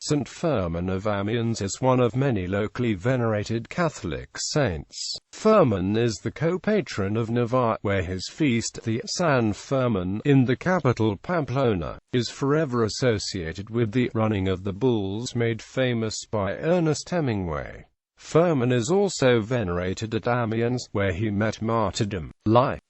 St. Fermin of Amiens is one of many locally venerated Catholic saints. Fermin is the co-patron of Navarre, where his feast, the San Fermín, in the capital Pamplona, is forever associated with the running of the bulls made famous by Ernest Hemingway. Fermin is also venerated at Amiens, where he met martyrdom.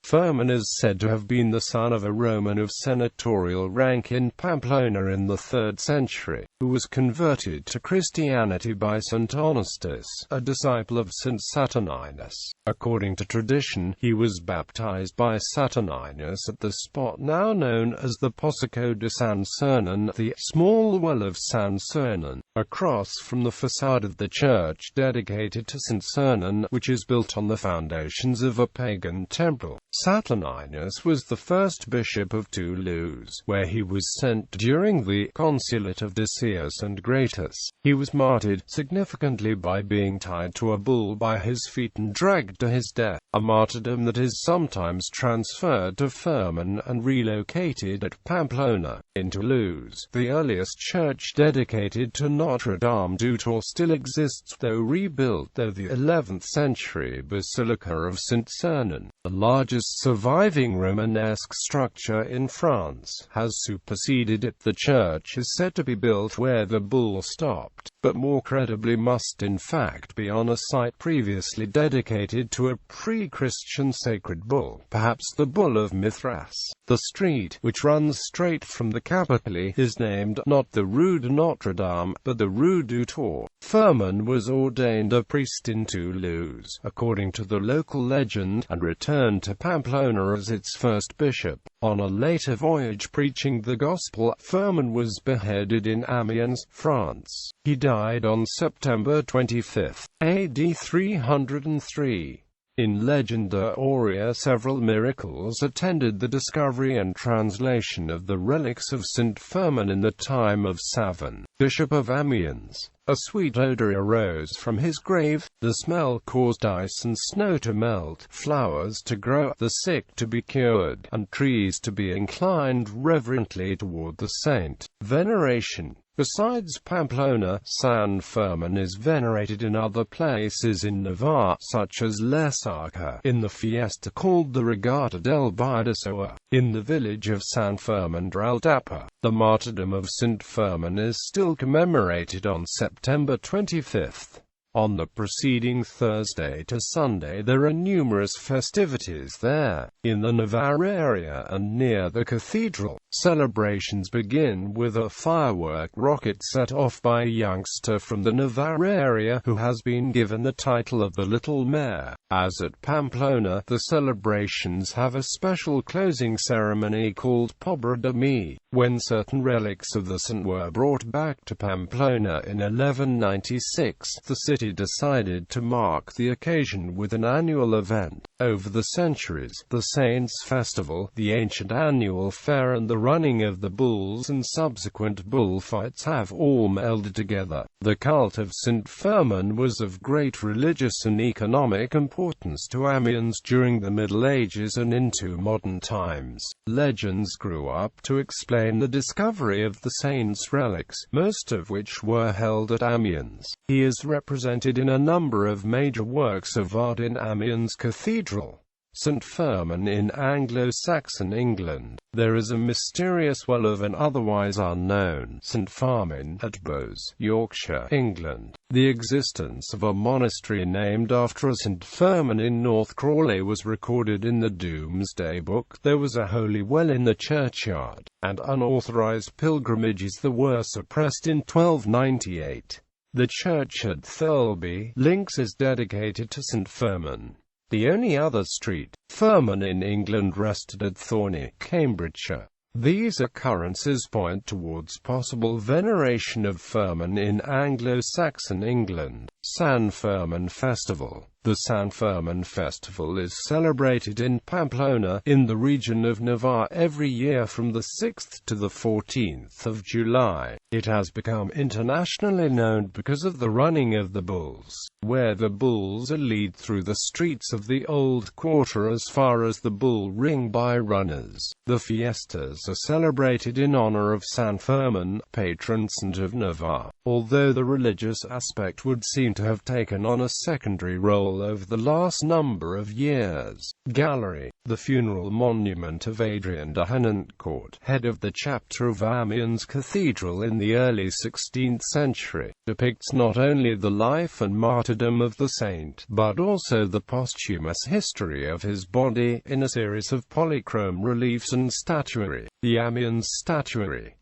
Fermin is said to have been the son of a Roman of senatorial rank in Pamplona in the 3rd century, who was converted to Christianity by St. Honestus, a disciple of St. Saturninus. According to tradition, he was baptized by Saturninus at the spot now known as the Pozzo de San Fermín, the small well of San Fermín, across from the facade of the church dedicated to St. Fermin, which is built on the foundations of a pagan temple. Saturninus was the first bishop of Toulouse, where he was sent during the consulate of Decius and Gratus. He was martyred, significantly by being tied to a bull by his feet and dragged to his death, a martyrdom that is sometimes transferred to Fermin and relocated at Pamplona. In Toulouse, the earliest church dedicated to Notre Dame du Tour still exists, though rebuilt, the 11th century Basilica of St. Fermin, the largest surviving Romanesque structure in France, has superseded it. The church is said to be built where the bull stopped, but more credibly must in fact be on a site previously dedicated to a pre-Christian sacred bull, perhaps the Bull of Mithras. The street, which runs straight from the Capitale, is named not the Rue de Notre Dame, but the Rue du Tour. Fermin was ordained a priest in Toulouse, according to the local legend, and returned to Pamplona as its first bishop. On a later voyage preaching the gospel, Fermin was beheaded in Amiens, France. He died on September 25, AD 303. In Legenda Aurea, several miracles attended the discovery and translation of the relics of St. Fermin in the time of Savin, Bishop of Amiens. A sweet odor arose from his grave. The smell caused ice and snow to melt, flowers to grow, the sick to be cured, and trees to be inclined reverently toward the saint. Veneration. Besides Pamplona, San Fermin is venerated in other places in Navarre, such as Les Arques, in the fiesta called the Regata del Bidasoa, in the village of San Fermín d'Aldapa. The martyrdom of St. Fermin is still commemorated on September 25. On the preceding Thursday to Sunday there are numerous festivities there. In the Navarre area and near the cathedral, celebrations begin with a firework rocket set off by a youngster from the Navarre area who has been given the title of the Little Mayor. As at Pamplona, the celebrations have a special closing ceremony called Pobra de Mi, when certain relics of the saint were brought back to Pamplona in 1196. The city decided to mark the occasion with an annual event. Over the centuries, the Saints' Festival, the ancient annual fair, and the running of the bulls and subsequent bullfights have all melded together. The cult of St. Fermin was of great religious and economic importance to Amiens during the Middle Ages and into modern times. Legends grew up to explain the discovery of the saint's relics, most of which were held at Amiens. He is represented in a number of major works of art in Amiens Cathedral. St. Fermin in Anglo-Saxon England. There is a mysterious well of an otherwise unknown St. Fermin at Bowes, Yorkshire, England. The existence of a monastery named after a St. Fermin in North Crawley was recorded in the Domesday Book. There was a holy well in the churchyard, and unauthorized pilgrimages that were suppressed in 1298. The church at Thirlby, Links, is dedicated to St. Fermin. The only other street, Fermin in England, rested at Thorney, Cambridgeshire. These occurrences point towards possible veneration of Fermin in Anglo-Saxon England. San Fermín Festival. The San Fermín festival is celebrated in Pamplona, in the region of Navarre, every year from the 6th to the 14th of July. It has become internationally known because of the running of the bulls, where the bulls are led through the streets of the old quarter as far as the bull ring by runners. The fiestas are celebrated in honor of San Fermín, patron saint of Navarre, although the religious aspect would seem to have taken on a secondary role over the last number of years. Gallery. The funeral monument of Adrien de Henancourt, head of the chapter of Amiens Cathedral in the early 16th century, depicts not only the life and martyrdom of the saint, but also the posthumous history of his body, in a series of polychrome reliefs and statuary. The Amiens statuary.